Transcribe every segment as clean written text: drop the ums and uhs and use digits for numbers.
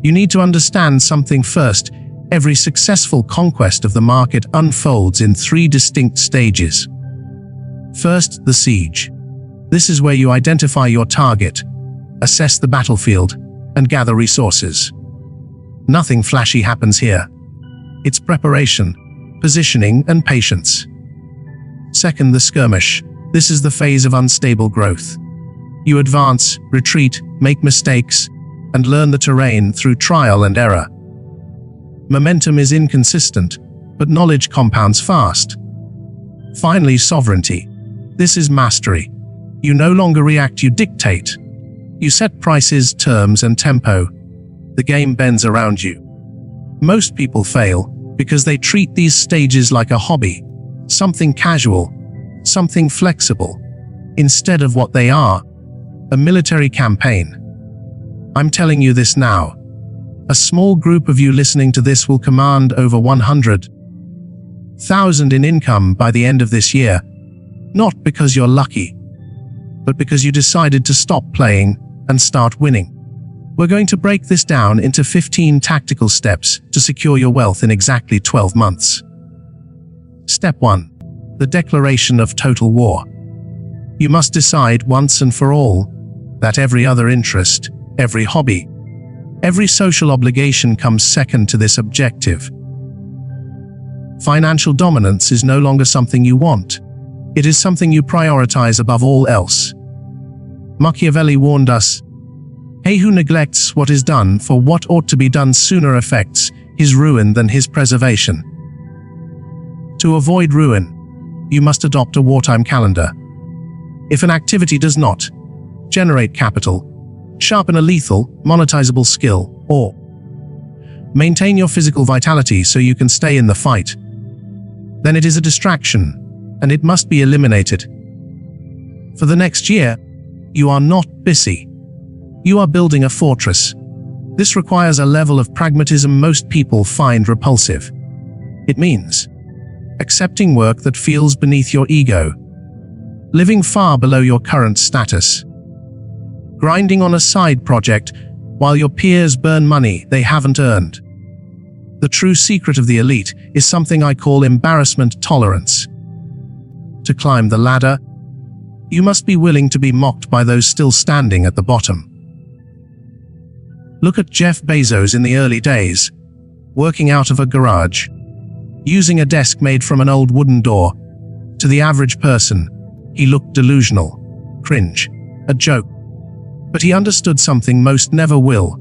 You need to understand something first. Every successful conquest of the market unfolds in 3 distinct stages. First, the siege. This is where you identify your target, assess the battlefield, and gather resources. Nothing flashy happens here. It's preparation, positioning, and patience. Second, the skirmish. This is the phase of unstable growth. You advance, retreat, make mistakes, and learn the terrain through trial and error. Momentum is inconsistent, but knowledge compounds fast. Finally, sovereignty. This is mastery. You no longer react, you dictate. You set prices, terms, and tempo. The game bends around you. Most people fail because they treat these stages like a hobby, something casual, something flexible, instead of what they are, a military campaign. I'm telling you this now. A small group of you listening to this will command over 100,000 in income by the end of this year, not because you're lucky, but because you decided to stop playing and start winning. We're going to break this down into 15 tactical steps to secure your wealth in exactly 12 months. Step 1. The declaration of total war. You must decide once and for all that every other interest, every hobby, every social obligation comes second to this objective. Financial dominance is no longer something you want. It is something you prioritize above all else. Machiavelli warned us, "He who neglects what is done for what ought to be done sooner affects his ruin than his preservation." To avoid ruin, you must adopt a wartime calendar. If an activity does not generate capital, sharpen a lethal, monetizable skill, or maintain your physical vitality so you can stay in the fight, then it is a distraction, and it must be eliminated. For the next year, you are not busy. You are building a fortress. This requires a level of pragmatism most people find repulsive. It means accepting work that feels beneath your ego, living far below your current status, grinding on a side project while your peers burn money they haven't earned. The true secret of the elite is something I call embarrassment tolerance. To climb the ladder, you must be willing to be mocked by those still standing at the bottom. Look at Jeff Bezos in the early days, working out of a garage, using a desk made from an old wooden door. To the average person, he looked delusional, cringe, a joke. But he understood something most never will.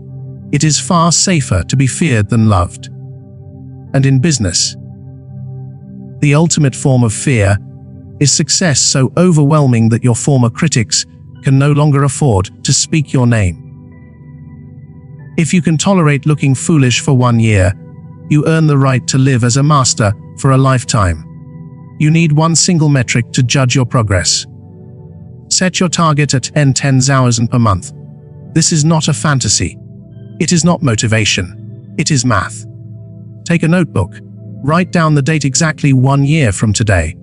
It is far safer to be feared than loved. And in business, the ultimate form of fear is success so overwhelming that your former critics can no longer afford to speak your name. If you can tolerate looking foolish for 1 year, you earn the right to live as a master for a lifetime. You need one single metric to judge your progress. Set your target at 10,000 per month. This is not a fantasy. It is not motivation. It is math. Take a notebook. Write down the date exactly 1 year from today.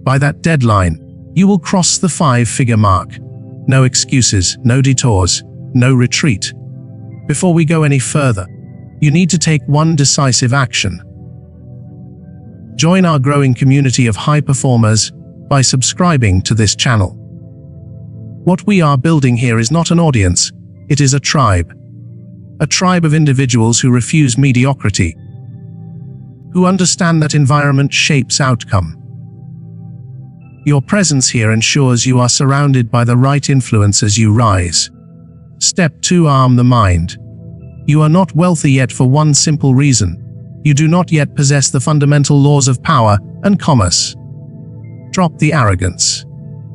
By that deadline, you will cross the 5-figure mark. No excuses, no detours, no retreat. Before we go any further, you need to take one decisive action. Join our growing community of high performers by subscribing to this channel. What we are building here is not an audience, it is a tribe. A tribe of individuals who refuse mediocrity, who understand that environment shapes outcome. Your presence here ensures you are surrounded by the right influence as you rise. Step 2. Arm the mind. You are not wealthy yet for one simple reason. You do not yet possess the fundamental laws of power and commerce. Drop the arrogance.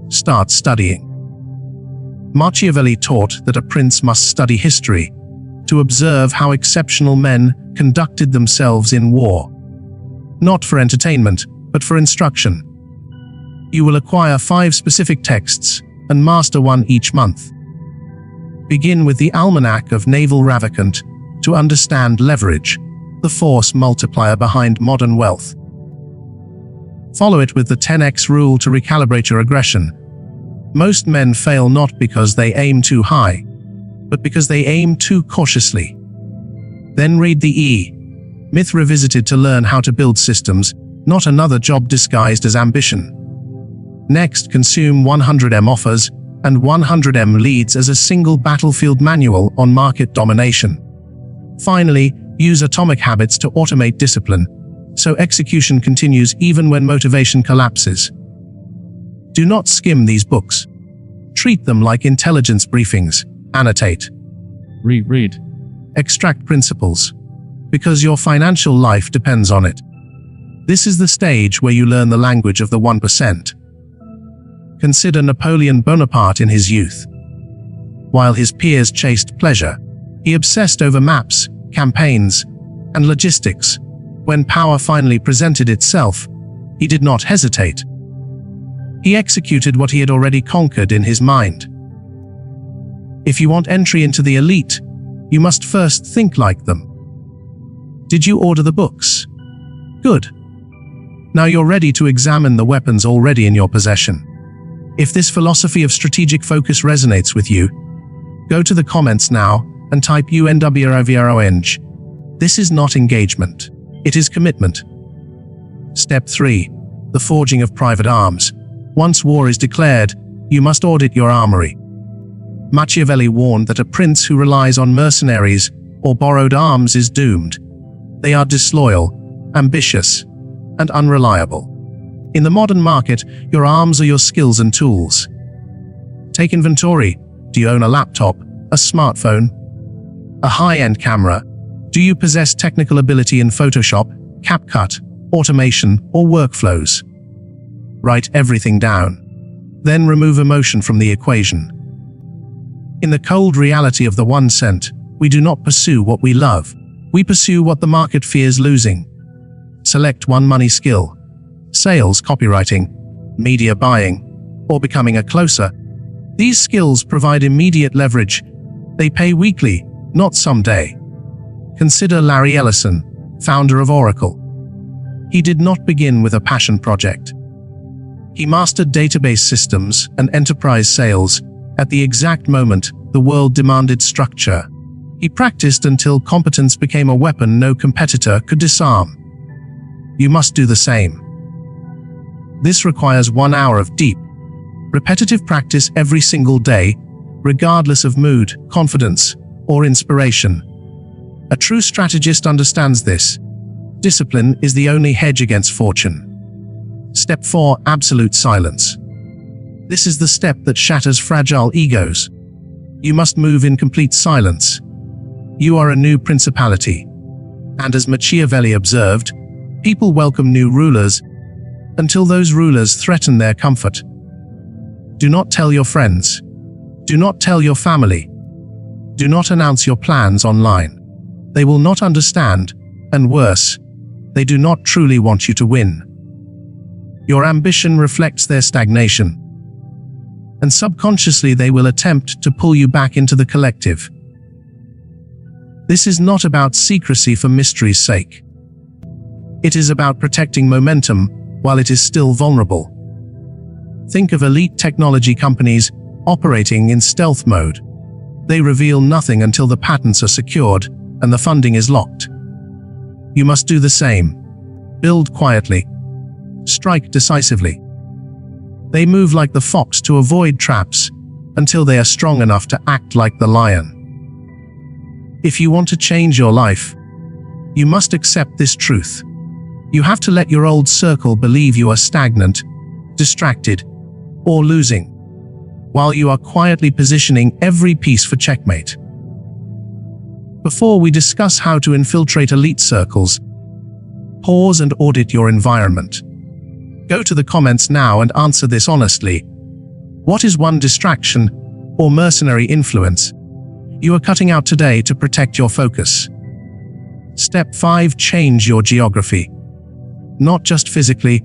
Start studying. Machiavelli taught that a prince must study history to observe how exceptional men conducted themselves in war. Not for entertainment, but for instruction. You will acquire 5 specific texts and master one each month. Begin with the Almanac of Naval Ravikant to understand leverage, the force multiplier behind modern wealth. Follow it with the 10x rule to recalibrate your aggression. Most men fail not because they aim too high, but because they aim too cautiously. Then read the Myth Revisited to learn how to build systems, not another job disguised as ambition. Next, consume 100M Offers and 100M Leads as a single battlefield manual on market domination. Finally, use Atomic Habits to automate discipline, so execution continues even when motivation collapses. Do not skim these books. Treat them like intelligence briefings. Annotate. Read. Extract principles. Because your financial life depends on it. This is the stage where you learn the language of the 1%. Consider Napoleon Bonaparte in his youth. While his peers chased pleasure, he obsessed over maps, campaigns, and logistics. When power finally presented itself, he did not hesitate. He executed what he had already conquered in his mind. If you want entry into the elite, you must first think like them. Did you order the books? Good. Now you're ready to examine the weapons already in your possession. If this philosophy of strategic focus resonates with you, go to the comments now and type UNWROVRONG. This is not engagement. It is commitment. Step 3. The forging of private arms. Once war is declared, you must audit your armory. Machiavelli warned that a prince who relies on mercenaries or borrowed arms is doomed. They are disloyal, ambitious, and unreliable. In the modern market, your arms are your skills and tools. Take inventory. Do you own a laptop, a smartphone, a high-end camera? Do you possess technical ability in Photoshop, CapCut, automation, or workflows? Write everything down. Then remove emotion from the equation. In the cold reality of the 1%, we do not pursue what we love. We pursue what the market fears losing. Select one money skill: sales, copywriting, media buying, or becoming a closer. These skills provide immediate leverage. They pay weekly, not someday. Consider Larry Ellison, founder of Oracle. He did not begin with a passion project. He mastered database systems and enterprise sales at the exact moment the world demanded structure. He practiced until competence became a weapon no competitor could disarm. You must do the same. This requires 1 hour of deep, repetitive practice every single day, regardless of mood, confidence, or inspiration. A true strategist understands this. Discipline is the only hedge against fortune. Step 4. Absolute silence. This is the step that shatters fragile egos. You must move in complete silence. You are a new principality. And as Machiavelli observed, people welcome new rulers until those rulers threaten their comfort. Do not tell your friends. Do not tell your family. Do not announce your plans online. They will not understand, and worse, they do not truly want you to win. Your ambition reflects their stagnation, and subconsciously they will attempt to pull you back into the collective. This is not about secrecy for mystery's sake. It is about protecting momentum while it is still vulnerable. Think of elite technology companies operating in stealth mode. They reveal nothing until the patents are secured and the funding is locked. You must do the same. Build quietly. Strike decisively. They move like the fox to avoid traps until they are strong enough to act like the lion. If you want to change your life, you must accept this truth. You have to let your old circle believe you are stagnant, distracted, or losing, while you are quietly positioning every piece for checkmate. Before we discuss how to infiltrate elite circles, pause and audit your environment. Go to the comments now and answer this honestly. What is one distraction or mercenary influence you are cutting out today to protect your focus? Step 5. Change your geography. Not just physically,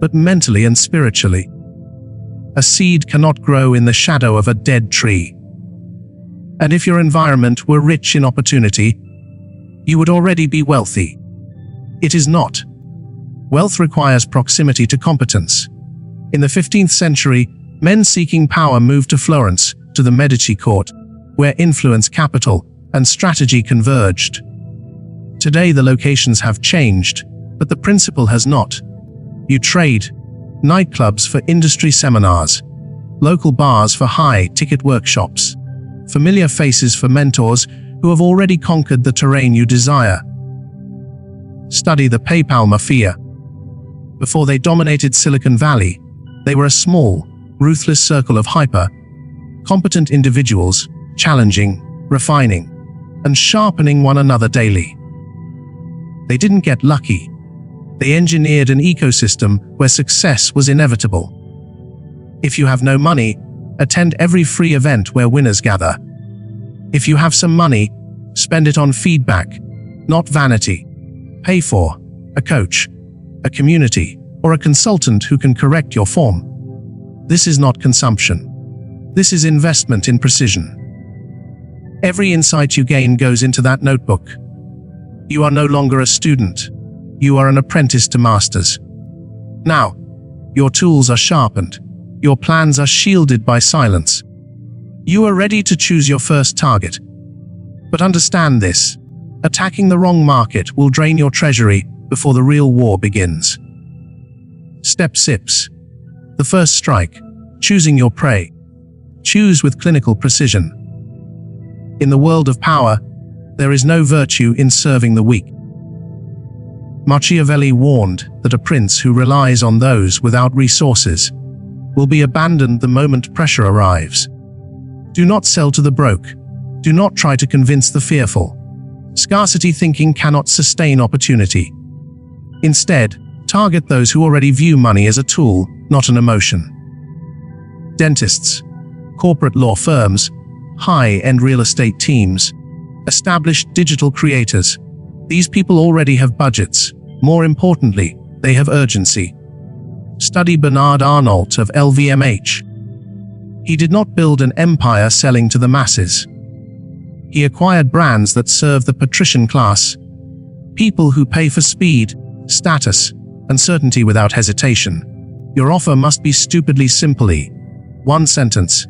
but mentally and spiritually. A seed cannot grow in the shadow of a dead tree. And if your environment were rich in opportunity, you would already be wealthy. It is not. Wealth requires proximity to competence. In the 15th century, men seeking power moved to Florence, to the Medici court, where influence, capital, and strategy converged. Today the locations have changed, but the principle has not. You trade nightclubs for industry seminars, local bars for high-ticket workshops, familiar faces for mentors who have already conquered the terrain you desire. Study the PayPal mafia. Before they dominated Silicon Valley, they were a small, ruthless circle of competent individuals, challenging, refining, and sharpening one another daily. They didn't get lucky. They engineered an ecosystem where success was inevitable. If you have no money, attend every free event where winners gather. If you have some money, spend it on feedback, not vanity. Pay for a coach, a community, or a consultant who can correct your form. This is not consumption. This is investment in precision. Every insight you gain goes into that notebook. You are no longer a student. You are an apprentice to masters. Now, your tools are sharpened. Your plans are shielded by silence. You are ready to choose your first target. But understand this: attacking the wrong market will drain your treasury before the real war begins. Step 6. The first strike. Choosing your prey. Choose with clinical precision. In the world of power, there is no virtue in serving the weak. Machiavelli warned that a prince who relies on those without resources will be abandoned the moment pressure arrives. Do not sell to the broke. Do not try to convince the fearful. Scarcity thinking cannot sustain opportunity. Instead, target those who already view money as a tool, not an emotion. Dentists, corporate law firms, high-end real estate teams, established digital creators. These people already have budgets. More importantly, they have urgency. Study Bernard Arnault of LVMH. He did not build an empire selling to the masses. He acquired brands that serve the patrician class, people who pay for speed, status, and certainty without hesitation. Your offer must be stupidly simple. One sentence,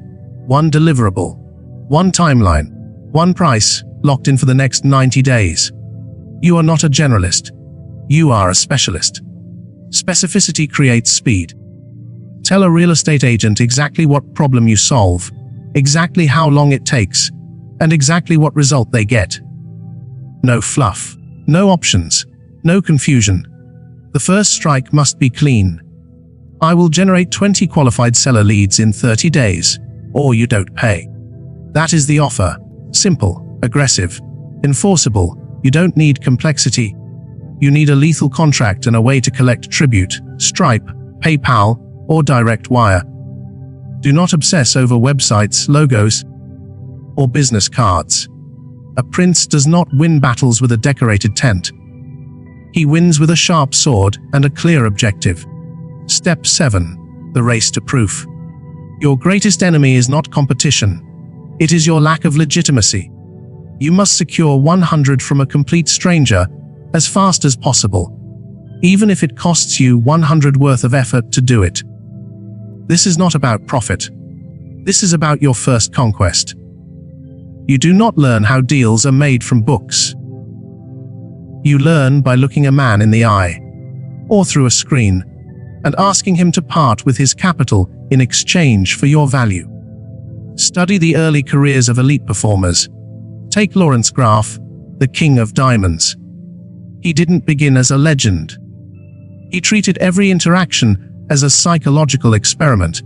one deliverable, one timeline, one price, locked in for the next 90 days. You are not a generalist. You are a specialist. Specificity creates speed. Tell a real estate agent exactly what problem you solve, exactly how long it takes, and exactly what result they get. No fluff, no options, no confusion. The first strike must be clean. I will generate 20 qualified seller leads in 30 days, or you don't pay. That is the offer. Simple, aggressive, enforceable. You don't need complexity. You need a lethal contract and a way to collect tribute, Stripe, PayPal, or direct wire. Do not obsess over websites, logos, or business cards. A prince does not win battles with a decorated tent. He wins with a sharp sword and a clear objective. Step 7. The race to proof. Your greatest enemy is not competition. It is your lack of legitimacy. You must secure 100 from a complete stranger as fast as possible, even if it costs you 100 worth of effort to do it. This is not about profit. This is about your first conquest. You do not learn how deals are made from books. You learn by looking a man in the eye, or through a screen, and asking him to part with his capital in exchange for your value. Study the early careers of elite performers. Take Lawrence Graff, the king of diamonds. He didn't begin as a legend. He treated every interaction as a psychological experiment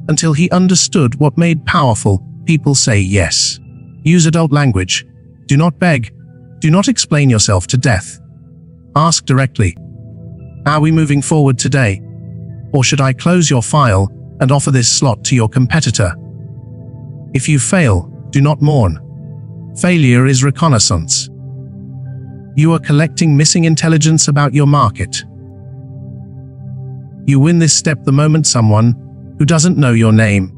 until he understood what made powerful people say yes. Use adult language. Do not beg. Do not explain yourself to death. Ask directly, are we moving forward today? Or should I close your file and offer this slot to your competitor? If you fail, do not mourn. Failure is reconnaissance. You are collecting missing intelligence about your market. You win this step the moment someone, who doesn't know your name,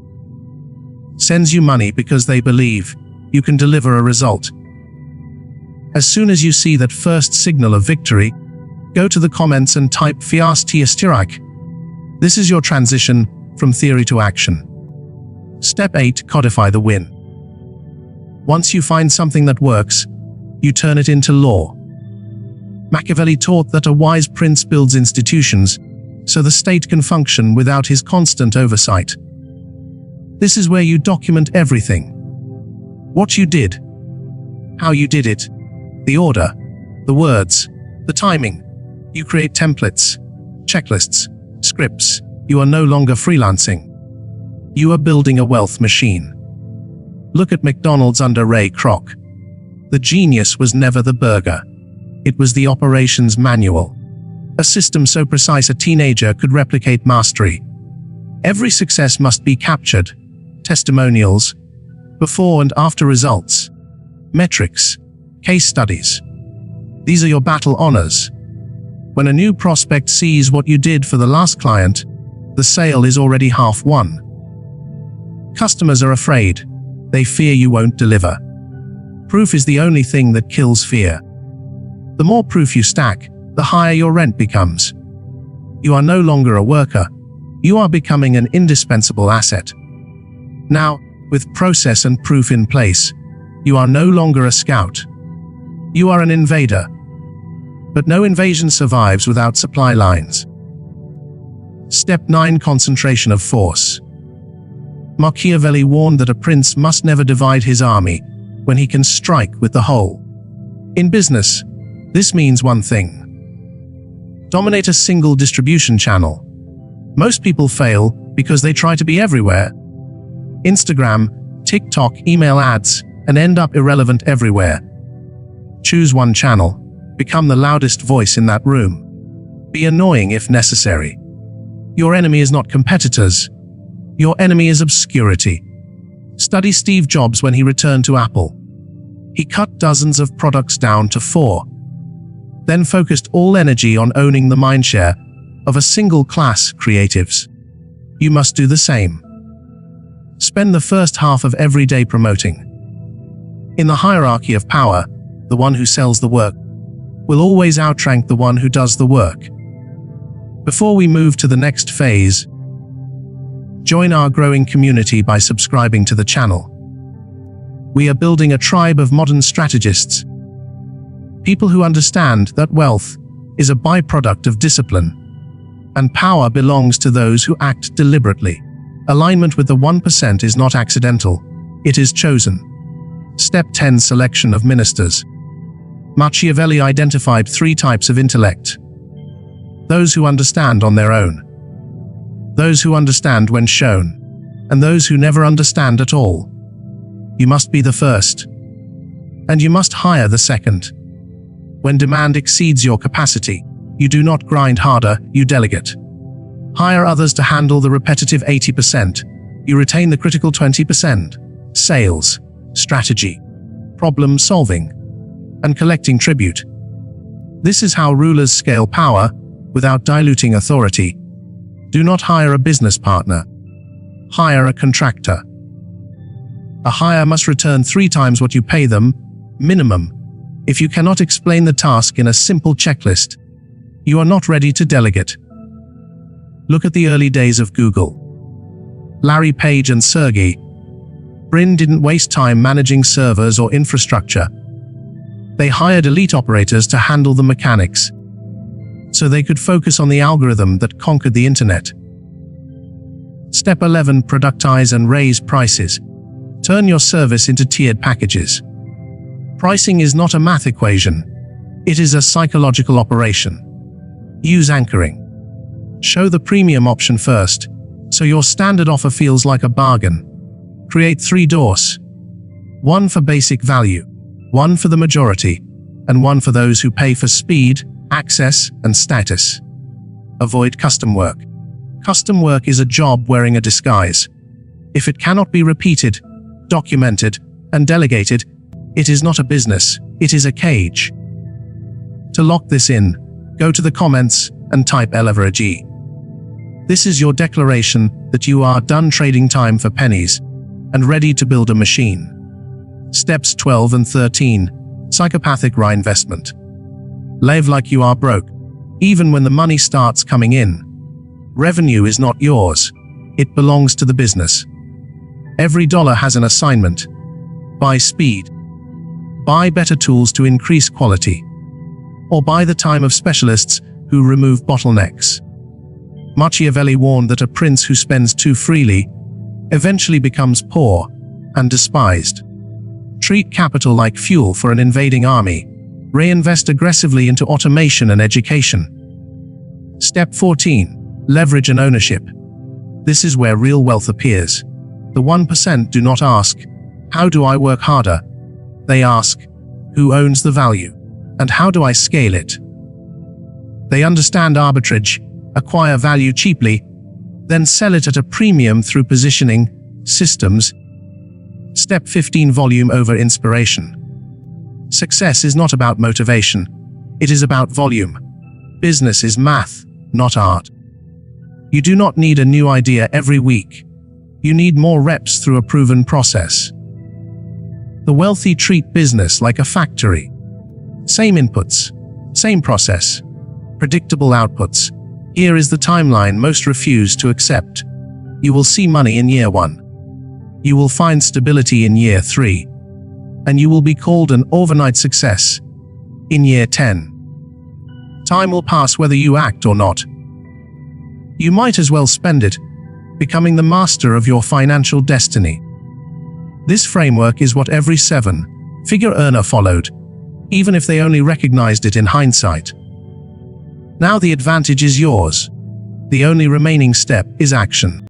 sends you money because they believe you can deliver a result. As soon as you see that first signal of victory, go to the comments and type Fiastiastirak. This is your transition from theory to action. Step 8. Codify the win. Once you find something that works, you turn it into law. Machiavelli taught that a wise prince builds institutions so the state can function without his constant oversight. This is where you document everything. What you did, how you did it, the order, the words, the timing. You create templates, checklists, scripts. You are no longer freelancing. You are building a wealth machine. Look at McDonald's under Ray Kroc. The genius was never the burger. It was the operations manual. A system so precise a teenager could replicate mastery. Every success must be captured. Testimonials, before and after results, metrics, case studies. These are your battle honors. When a new prospect sees what you did for the last client, the sale is already half won. Customers are afraid. They fear you won't deliver. Proof is the only thing that kills fear. The more proof you stack, the higher your rent becomes. You are no longer a worker. You are becoming an indispensable asset. Now, with process and proof in place, you are no longer a scout. You are an invader. But no invasion survives without supply lines. Step 9: Concentration of force. Machiavelli warned that a prince must never divide his army when he can strike with the whole. In business, this means one thing: dominate a single distribution channel. Most people fail because they try to be everywhere. Instagram, TikTok, email ads, and end up irrelevant everywhere. Choose one channel. Become the loudest voice in that room. Be annoying if necessary. Your enemy is not competitors. Your enemy is obscurity. Study Steve Jobs when he returned to Apple. He cut dozens of products down to 4, then focused all energy on owning the mindshare of a single class, creatives. You must do the same. Spend the first half of every day promoting. In the hierarchy of power, the one who sells the work will always outrank the one who does the work. Before we move to the next phase, join our growing community by subscribing to the channel. We are building a tribe of modern strategists, people who understand that wealth is a byproduct of discipline, and power belongs to those who act deliberately. Alignment with the 1% is not accidental, it is chosen. Step 10: Selection of ministers. Machiavelli identified 3 types of intellect: those who understand on their own, those who understand when shown, and those who never understand at all. You must be the first, and you must hire the second. When demand exceeds your capacity, you do not grind harder, you delegate. Hire others to handle the repetitive 80%. You retain the critical 20%. Sales, strategy, problem solving, and collecting tribute. This is how rulers scale power without diluting authority. Do not hire a business partner. Hire a contractor. A hire must return 3 times what you pay them, minimum. If you cannot explain the task in a simple checklist, you are not ready to delegate. Look at the early days of Google. Larry Page and Sergey Brin didn't waste time managing servers or infrastructure. They hired elite operators to handle the mechanics, so they could focus on the algorithm that conquered the internet. Step 11: Productize and raise prices. Turn your service into tiered packages. Pricing is not a math equation. It is a psychological operation. Use anchoring. Show the premium option first, so your standard offer feels like a bargain. Create 3 doors. 1 for basic value, 1 for the majority, and 1 for those who pay for speed, access, and status. Avoid custom work. Custom work is a job wearing a disguise. If it cannot be repeated, documented, and delegated, it is not a business, it is a cage. To lock this in, go to the comments and type leverage. This is your declaration that you are done trading time for pennies and ready to build a machine. Steps 12 and 13: Psychopathic reinvestment. Live like you are broke, even when the money starts coming in. Revenue is not yours, it belongs to the business. Every dollar has an assignment. Buy speed. Buy better tools to increase quality. or buy the time of specialists who remove bottlenecks. Machiavelli warned that a prince who spends too freely eventually becomes poor and despised. Treat capital like fuel for an invading army. Reinvest aggressively into automation and education. Step 14. Leverage and ownership. This is where real wealth appears. The 1% do not ask, "How do I work harder?" They ask, "Who owns the value? And how do I scale it?" They understand arbitrage, acquire value cheaply, then sell it at a premium through positioning, systems. Step 15. Volume over inspiration. Success is not about motivation. It is about volume. Business is math, not art. You do not need a new idea every week. You need more reps through a proven process. The wealthy treat business like a factory. Same inputs, same process, predictable outputs. Here is the timeline most refuse to accept. You will see money in year 1. You will find stability in year 3. And you will be called an overnight success in year 10. Time will pass whether you act or not. You might as well spend it, becoming the master of your financial destiny. This framework is what every 7-figure earner followed, even if they only recognized it in hindsight. Now the advantage is yours. The only remaining step is action.